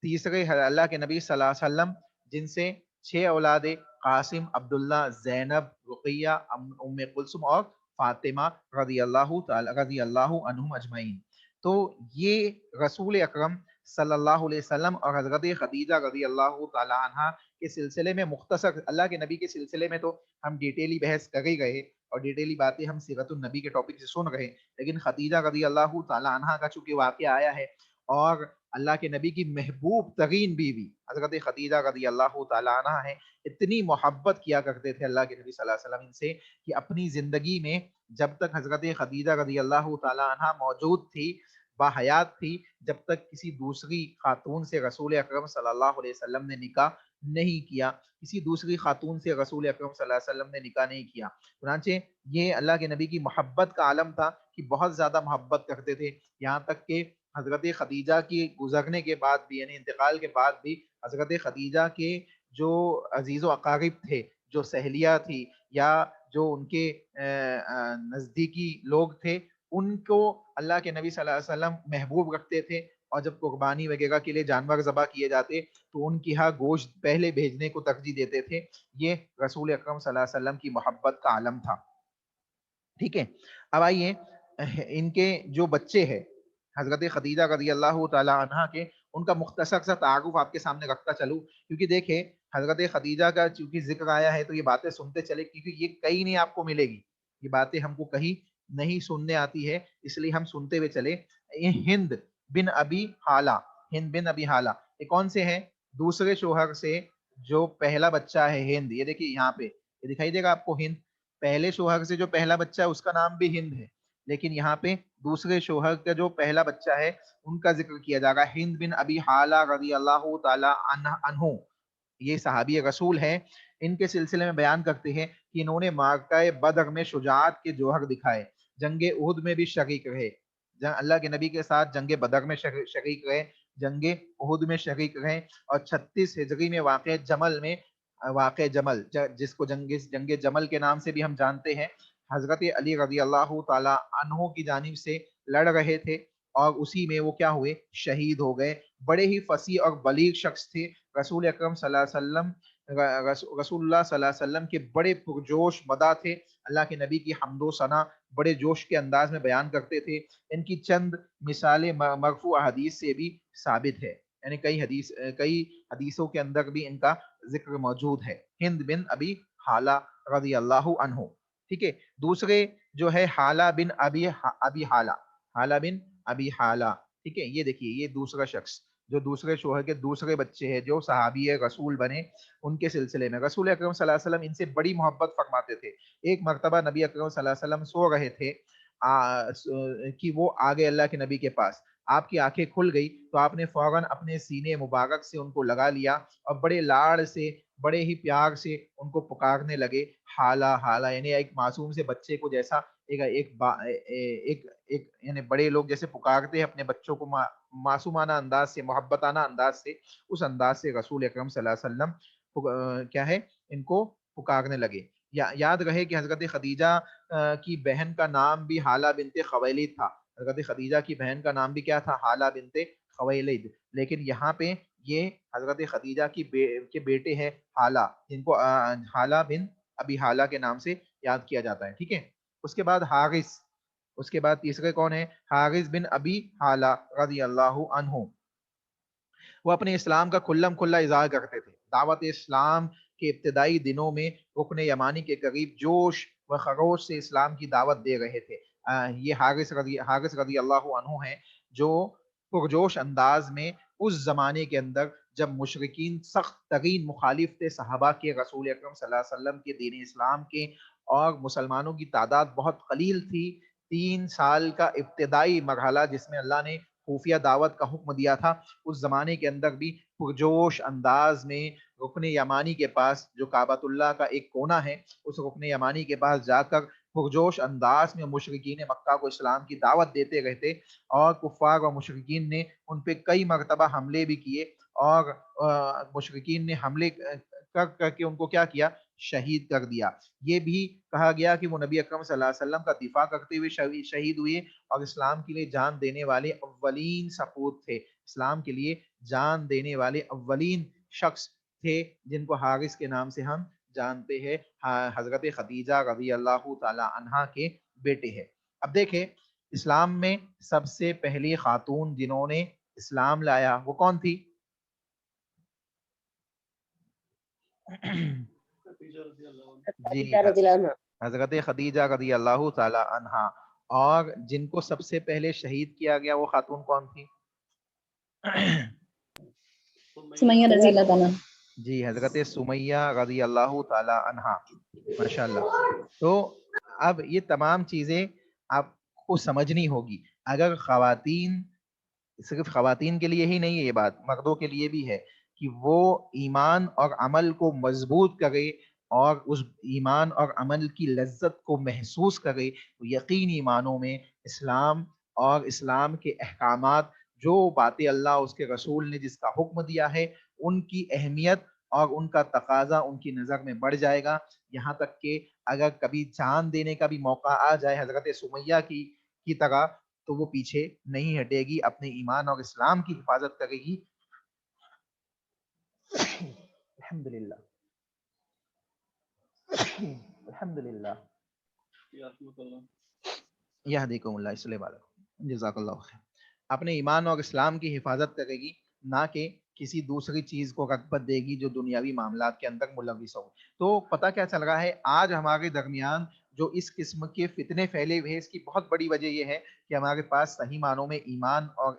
تیسرے اللہ کے نبی صلی اللہ علیہ وسلم جن سے 6 اولادیں، قاسم، عبداللہ، زینب، رقیہ، ام کلثوم اور فاطمہ رضی اللہ عنہم اجمعین. تو یہ رسول اکرم صلی اللہ علیہ وسلم اور حضرت خدیجہ رضی اللہ تعالی عنہ کے سلسلے میں مختصر، اللہ کے نبی کے سلسلے میں تو ہم ڈیٹیلی بحث کر ہی گئے اور ڈیٹیلی باتیں ہم سیرت النبی کے ٹاپک سے سن رہے، لیکن خدیجہ رضی اللہ تعالی عنہ کا چونکہ واقعہ آیا ہے اور اللہ کے نبی کی محبوب ترین بیوی حضرت خدیجہ رضی اللہ تعالی عنہ ہے، اتنی محبت کیا کرتے تھے اللہ کے نبی صلی اللہ علیہ وسلم ان سے کہ اپنی زندگی میں جب تک حضرت خدیجہ رضی اللہ تعالی عنہ موجود تھی، باحیات تھی، جب تک کسی دوسری خاتون سے رسول اکرم صلی اللہ علیہ وسلم نے نکاح نہیں کیا، کسی دوسری خاتون سے رسول اکرم صلی اللہ علیہ وسلم نے نکاح نہیں کیا. چنانچہ یہ اللہ کے نبی کی محبت کا عالم تھا کہ بہت زیادہ محبت کرتے تھے، یہاں تک کہ حضرت خدیجہ کی گزرنے کے بعد بھی، یعنی انتقال کے بعد بھی، حضرت خدیجہ کے جو عزیز و اقارب تھے، جو سہیلیہ تھی یا جو ان کے نزدیکی لوگ تھے، ان کو اللہ کے نبی صلی اللہ علیہ وسلم محبوب رکھتے تھے. اور جب قربانی وغیرہ کے لیے جانور ذبح کیے جاتے تو ان کی ہاں گوشت پہلے بھیجنے کو ترجیح دیتے تھے. یہ رسول اکرم صلی اللہ علیہ وسلم کی محبت کا عالم تھا. ٹھیک ہے، اب آئیے ان کے جو بچے ہیں حضرت خدیجہ رضی اللہ تعالی عنہ کے، ان کا مختصر سا تعارف آپ کے سامنے رکھتا چلوں، کیونکہ دیکھیں حضرت خدیجہ کا چونکہ ذکر آیا ہے تو یہ باتیں سنتے چلے، کیونکہ یہ کہیں نہیں آپ کو ملے گی، یہ باتیں ہم کو کہیں نہیں سننے آتی ہے، اس لیے ہم سنتے ہوئے چلے. ہند بن ابی حالہ یہ کون سے ہیں؟ دوسرے شوہر سے جو پہلا بچہ ہے ہند. یہ دیکھیے یہاں پہ یہ دکھائی دے گا آپ کو، ہند پہلے شوہر سے جو پہلا بچہ ہے اس کا نام بھی ہند ہے، لیکن یہاں پہ دوسرے شوہر کا جو پہلا بچہ ہے ان کا ذکر کیا جائے گا، ہند بن ابی حالہ رضی اللہ تعالی عنہ. یہ صحابی رسول ہیں. ان کے سلسلے میں بیان کرتے ہیں کہ انہوں نے معرکہ بدر میں شجاعت کے جوہر دکھائے، جنگ احد میں بھی شریک رہے، اللہ کے نبی کے ساتھ جنگ بدر میں شریک رہے، جنگ احد میں شریک رہے، اور 36 ہجری میں واقع جمل جس کو جنگ جمل کے نام سے بھی ہم جانتے ہیں، حضرت علی رضی اللہ تعالی عنہ کی جانب سے لڑ رہے تھے اور اسی میں وہ کیا ہوئے؟ شہید ہو گئے. بڑے ہی فصیح اور بلیغ شخص تھے. رسول اکرم صلی اللہ علیہ وسلم رسول اللہ صلی اللہ علیہ وسلم کے بڑے پرجوش مداح تھے. اللہ کے نبی کی حمد و ثنا بڑے جوش کے انداز میں بیان کرتے تھے. ان کی چند مثالیں مرفوع حدیث سے بھی ثابت ہے، یعنی کئی حدیثوں کے اندر بھی ان کا ذکر موجود ہے. ہند بن ابی حالہ رضی اللہ عنہ. ٹھیک ہے، دوسرے جو ہے حالہ بن ابی حالہ. ٹھیک ہے، یہ دیکھیے یہ دوسرا شخص جو دوسرے شوہر کے دوسرے بچے ہیں جو صحابی رسول بنے ان کے سلسلے میں رسول اکرم صلی اللہ علیہ وسلم ان سے بڑی محبت فرماتے تھے. ایک مرتبہ نبی اکرم صلی اللہ علیہ وسلم سو رہے تھے کہ وہ آگے اللہ کے نبی کے پاس. آپ کی آنکھیں کھل گئی تو آپ نے فوراً اپنے سینے مبارک سے ان کو لگا لیا اور بڑے لاڑ سے بڑے ہی پیار سے ان کو پکارنے لگے حالا حالا, یعنی ایک معصوم سے بچے کو جیسا ایک یعنی بڑے لوگ جیسے پکارتے ہیں اپنے بچوں کو معصومانہ انداز سے, محبتانہ انداز سے, اس انداز سے رسول اکرم صلی اللہ علیہ وسلم کیا ہے ان کو پکارنے لگے. یاد رہے کہ حضرت خدیجہ کی بہن کا نام بھی حالہ بنت خویلد تھا. حضرت خدیجہ کی بہن کا نام بھی کیا تھا؟ حالہ بنت خویلد. لیکن یہاں پہ یہ حضرت خدیجہ کے بیٹے ہیں حالہ, جن کو حالہ بن ابی حالہ کے نام سے یاد کیا جاتا ہے. ٹھیک ہے. اس کے بعد حارث, اس کے بعد تیسرے کون ہے؟ حارث بن ابی حالہ رضی اللہ عنہ. وہ اپنے اسلام کا کھلم کھلا اظہار کرتے تھے. دعوت اسلام کے ابتدائی دنوں میں رکن یمانی کے قریب جوش و خروش سے اسلام کی دعوت دے رہے تھے. یہ حارث رضی اللہ عنہ ہیں جو پرجوش انداز میں اس زمانے کے اندر جب مشرکین سخت ترین مخالف تھے صحابہ کے رسول اکرم صلی اللہ علیہ وسلم کے دین اسلام کے, اور مسلمانوں کی تعداد بہت قلیل تھی. 3 سال کا ابتدائی مرحلہ جس میں اللہ نے خفیہ دعوت کا حکم دیا تھا, اس زمانے کے اندر بھی پرجوش انداز میں رکن یمانی کے پاس, جو کعبۃ اللہ کا ایک کونا ہے, اس رکن یمانی کے پاس جا کر پرجوش انداز میں مشرکین مکہ کو اسلام کی دعوت دیتے رہتے, اور کفار و مشرکین نے ان پہ کئی مرتبہ حملے بھی کیے, اور مشرکین نے حملے کر کے ان کو کیا کیا؟ شہید کر دیا. یہ بھی کہا گیا کہ وہ نبی اکرم صلی اللہ علیہ وسلم کا دفاع کرتے ہوئے شہید ہوئے, اور اسلام کے لیے جان دینے والے اولین سپوت تھے. اسلام کے لیے جان دینے والے اولین شخص تھے جن کو حارث کے نام سے ہم جانتے ہیں, حضرت خدیجہ رضی اللہ تعالی عنہا کے بیٹے ہیں. اب دیکھیں اسلام میں سب سے پہلی خاتون جنہوں نے اسلام لایا وہ کون تھی؟ جی حضرت خدیجہ رضی اللہ تعالی عنہا. اور جن کو سب سے پہلے شہید کیا گیا وہ خاتون کون تھی؟ سمیہ رضی اللہ تعالیٰ. جی حضرت سمیہ رضی اللہ تعالی عنہا. ماشاء اللہ. تو اب یہ تمام چیزیں آپ کو سمجھنی ہوگی. اگر خواتین, صرف خواتین کے لیے ہی نہیں ہے یہ بات, مردوں کے لیے بھی ہے کہ وہ ایمان اور عمل کو مضبوط کرے اور اس ایمان اور عمل کی لذت کو محسوس کرے. یقینی معنوں میں اسلام اور اسلام کے احکامات, جو باتیں اللہ اس کے رسول نے جس کا حکم دیا ہے, ان کی اہمیت اور ان کا تقاضا ان کی نظر میں بڑھ جائے گا. یہاں تک کہ اگر کبھی جان دینے کا بھی موقع آ جائے حضرت سمیہ کی طرح, تو وہ پیچھے نہیں ہٹے گی, اپنے ایمان اور اسلام کی حفاظت کرے گی. الحمدللہ الحمدللہ یہدیکم اللہ صلی اللہ علیہ جزاک اللہ خیر. اپنے ایمان اور اسلام کی حفاظت کرے گی, نہ کہ کسی دوسری چیز کو رغبت دے گی جو دنیاوی معاملات کے اندر ملوث ہو. تو پتہ کیا چل رہا ہے آج ہمارے درمیان جو اس قسم کے فتنے پھیلے ہوئے, اس کی بہت بڑی وجہ یہ ہے کہ ہمارے پاس صحیح معنوں میں ایمان اور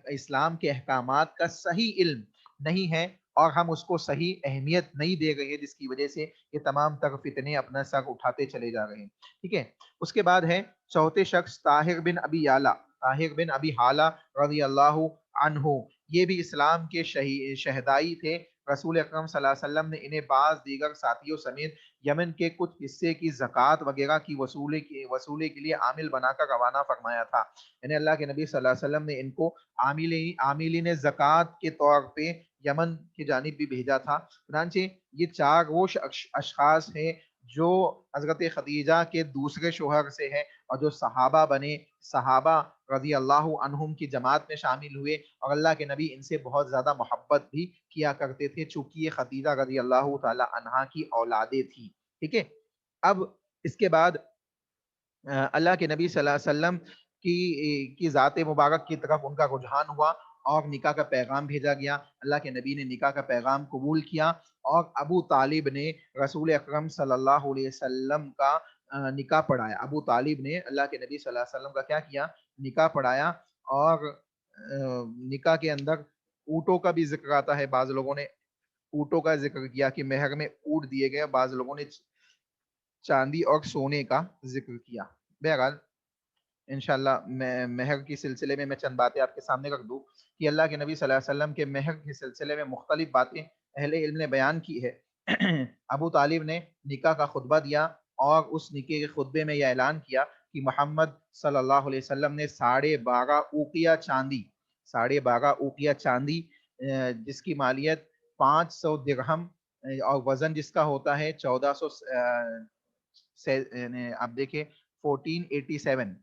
اسلام کے احکامات کا صحیح علم نہیں ہے, اور ہم اس کو صحیح اہمیت نہیں دے رہے ہیں, جس کی وجہ سے یہ تمام تر فتنے اپنا سر اٹھاتے چلے جا رہے ہیں. ٹھیک ہے. اس کے بعد ہے چوتھے شخص طاہر بن ابی حالہ رضی اللہ عنہ. یہ بھی اسلام کے شہدائی تھے. رسول اکرم صلی اللہ علیہ وسلم نے انہیں بعض دیگر ساتھیوں سمیت یمن کے کچھ حصے کی زکوٰۃ وغیرہ کی وصولے کے لیے عامل بنا کر روانہ فرمایا تھا. یعنی اللہ کے نبی صلی اللہ علیہ وسلم نے ان کو عاملین زکوٰۃ کے طور پہ یمن کی جانب بھی بھیجا تھا. چنانچہ یہ 4 وہ اشخاص ہیں جو حضرت خدیجہ کے دوسرے شوہر سے ہیں, اور جو صحابہ بنے, صحابہ رضی اللہ عنہم کی جماعت میں شامل ہوئے, اور اللہ کے نبی ان سے بہت زیادہ محبت بھی کیا کرتے تھے چونکہ یہ خدیجہ رضی اللہ تعالی عنہا کی اولادیں تھیں. ٹھیک ہے. اب اس کے بعد اللہ کے نبی صلی اللہ علیہ وسلم کی ذات مبارک کی طرف ان کا رجحان ہوا, اور نکاح کا پیغام بھیجا گیا. اللہ کے نبی نے نکاح کا پیغام قبول کیا, اور ابو طالب نے رسول اکرم صلی اللہ علیہ وسلم کا نکاح پڑھایا. ابو طالب نے اللہ کے نبی صلی اللہ علیہ وسلم کا کیا کیا؟ نکاح پڑھایا. اور نکاح کے اندر اونٹوں کا بھی ذکر آتا ہے، بعض لوگوں نے اونٹوں کا ذکر کیا کہ مہر میں اونٹ دیے گئے، بعض لوگوں نے چاندی اور سونے کا ذکر کیا۔ بہرحال انشاءاللہ میں مہر کے سلسلے میں چند باتیں آپ کے سامنے رکھ دوں کہ اللہ کے نبی صلی اللہ علیہ وسلم کے مہر کے سلسلے میں مختلف باتیں اہل علم نے بیان کی ہے۔ ابو طالب نے نکاح کا خطبہ دیا اور اس نکاح کے خطبے میں یہ اعلان کیا کہ محمد صلی اللہ علیہ وسلم نے 12.5 اوقیہ چاندی جس کی مالیت 500 درہم اور وزن جس کا ہوتا ہے 1400 آپ دیکھیں 1487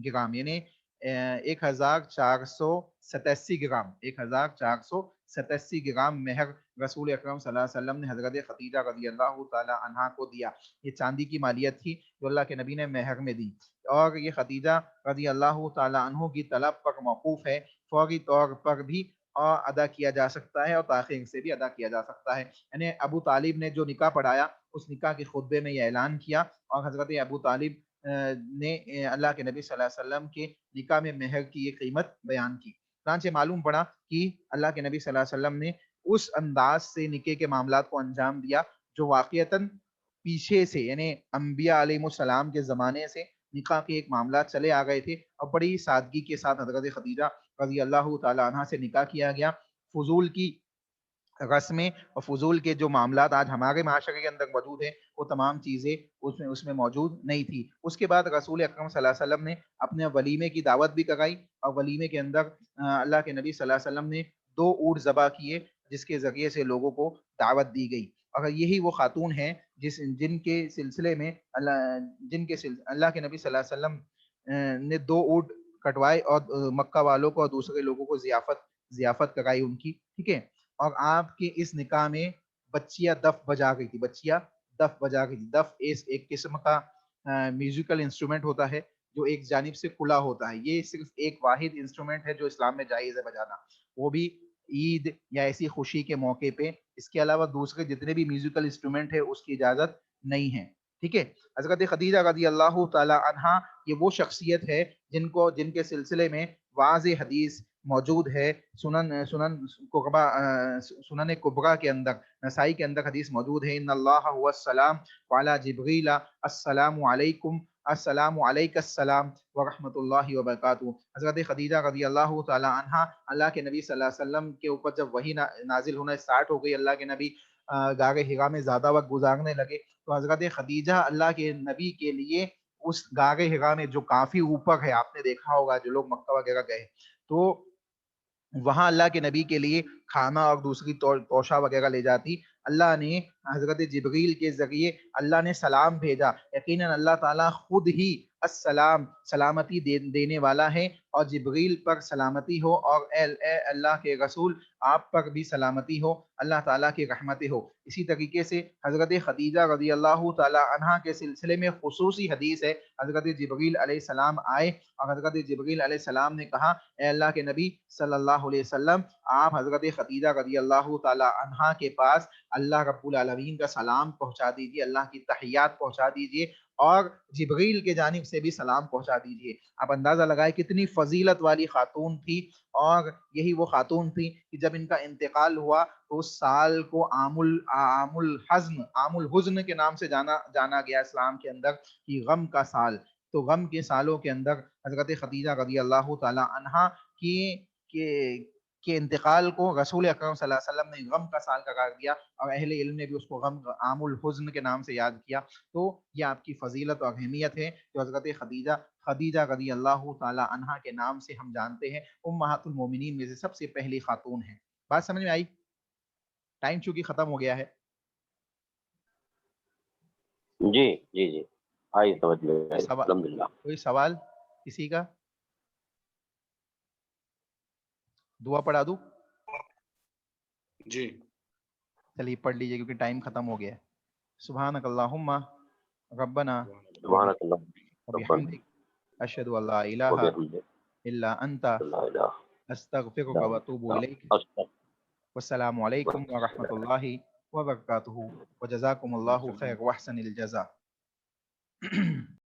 گرام، یعنی 1487 گرام مہر رسول اکرم صلی اللہ علیہ وسلم نے حضرت خدیجہ رضی اللہ تعالی عنہا کو دیا۔ یہ چاندی کی مالیت تھی جو اللہ کے نبی نے مہر میں دی، اور یہ خدیجہ رضی اللہ تعالی عنہ کی طلب پر موقوف ہے، فوری طور پر بھی ادا کیا جا سکتا ہے اور تاخیر سے بھی ادا کیا جا سکتا ہے۔ یعنی ابو طالب نے جو نکاح پڑھایا اس نکاح کے خطبے میں یہ اعلان کیا، اور حضرت ابو طالب نے اللہ کے نبی صلی اللہ علیہ وسلم کے نکاح میں مہر کی یہ قیمت بیان کی۔ چنانچہ معلوم پڑا کہ اللہ کے نبی صلی اللہ علیہ وسلم نے اس انداز سے نکاح کے معاملات کو انجام دیا جو واقعتاً پیچھے سے، یعنی انبیاء علیہ السلام کے زمانے سے نکاح کے ایک معاملات چلے آ گئے تھے، اور بڑی سادگی کے ساتھ حضرت خدیجہ رضی اللہ تعالی عنہ سے نکاح کیا گیا۔ فضول کی رسمیں اور فضول کے جو معاملات آج ہمارے معاشرے کے اندر موجود ہیں وہ تمام چیزیں اس میں موجود نہیں تھی۔ اس کے بعد رسول اکرم صلی اللہ علیہ وسلم نے اپنے ولیمے کی دعوت بھی کرائی، اور ولیمے کے اندر اللہ کے نبی صلی اللہ علیہ وسلم نے 2 اونٹ ذبح کیے جس کے ذریعے سے لوگوں کو دعوت دی گئی۔ اور یہی وہ خاتون ہیں جن کے سلسلے میں اللہ کے نبی صلی اللہ علیہ وسلم نے 2 اونٹ کٹوائے اور مکہ والوں کو اور دوسرے لوگوں کو ضیافت کرائی ان کی، ٹھیک ہے۔ اور آپ کے اس نکاح میں بچیاں دف بجا گئی تھی، دف ایک قسم کا میوزیکل انسٹرومنٹ ہوتا ہے جو ایک جانب سے کھلا ہوتا ہے۔ یہ صرف ایک واحد انسٹرومنٹ ہے جو اسلام میں جائز ہے بجانا، وہ بھی عید یا ایسی خوشی کے موقع پہ۔ اس کے علاوہ دوسرے جتنے بھی میوزیکل انسٹرومنٹ ہے اس کی اجازت نہیں ہے، ٹھیک ہے۔ حضرت خدیجہ رضی اللہ تعالی عنہا یہ وہ شخصیت ہے جن کے سلسلے میں واضح حدیث موجود ہے۔ سنن کبریٰ کے اندر، نسائی کے اندر حدیث موجود ہے، ان اللہ هو السلام وعلی جبریل السلام علیکم السلام علیک السلام ورحمۃ اللہ وبرکاتہ۔ حضرت خدیجہ رضی اللہ تعالی عنہا اللہ کے نبی صلی اللہ علیہ وسلم کے اوپر جب وحی نازل ہونا اسٹارٹ ہو گئی، اللہ کے نبی غار حرا میں زیادہ وقت گزارنے لگے، تو حضرت خدیجہ اللہ کے نبی کے لیے اس غار حرا میں جو کافی اوپر ہے، آپ نے دیکھا ہوگا جو لوگ مکہ وغیرہ گئے تو وہاں اللہ کے نبی کے لیے کھانا اور دوسری توشہ وغیرہ لے جاتی۔ اللہ نے حضرت جبریل کے ذریعے اللہ نے سلام بھیجا، یقیناً اللہ تعالیٰ خود ہی السلام سلامتی دینے والا ہے، اور جبریل پر سلامتی ہو، اور اے اللہ کے رسول آپ پر بھی سلامتی ہو، اللہ تعالیٰ کی رحمتیں ہو۔ اسی طریقے سے حضرت خدیجہ رضی اللہ تعالی عنہا کے سلسلے میں خصوصی حدیث ہے، حضرت جبریل علیہ السلام آئے اور حضرت جبریل علیہ السلام نے کہا اے اللہ کے نبی صلی اللہ علیہ وسلم، آپ حضرت خدیجہ رضی اللہ تعالی عنہا کے پاس اللہ رب العالمین کا سلام پہنچا دیجیے، اللہ کی تحیات پہنچا دیجیے، اور جبریل کے جانب سے بھی سلام پہنچا دیجیے۔ آپ اندازہ لگائیں کتنی فضیلت والی خاتون تھی، اور یہی وہ خاتون تھی کہ جب ان کا انتقال ہوا تو اس سال کو عام الحزن کے نام سے جانا گیا اسلام کے اندر، کہ غم کا سال۔ تو غم کے سالوں کے اندر حضرت خدیجہ رضی اللہ تعالی عنہا کے انتقال کو رسول اکرم صلی اللہ علیہ وسلم نے غم کا سال قرار دیا، اور اہل علم نے بھی اس کو عام الحزن کے نام سے یاد کیا۔ تو یہ آپ کی فضیلت اور اہمیت ہے جو حضرت خدیجہ رضی اللہ تعالی عنہا کے نام سے ہم جانتے ہیں، امہات المومنین میں سے سب سے پہلی خاتون ہیں۔ بات سمجھ میں آئی؟ ٹائم چونکہ ختم ہو گیا ہے۔ جی آئی سمجھ میں آئی، الحمدللہ۔ کوئی سوال کسی کا؟ دعا پڑھا دوں؟ جی چلیے پڑھ لیجیے کیونکہ ٹائم ختم ہو گیا ہے۔ سبحانک اللہم ربنا سبحانک اللہ وبحمدک اشہد ان لا الہ الا انت استغفرک واتوب الیک۔ والسلام علیکم ورحمۃ اللہ وبرکاتہ، وجزاکم اللہ خیر واحسن الجزاء۔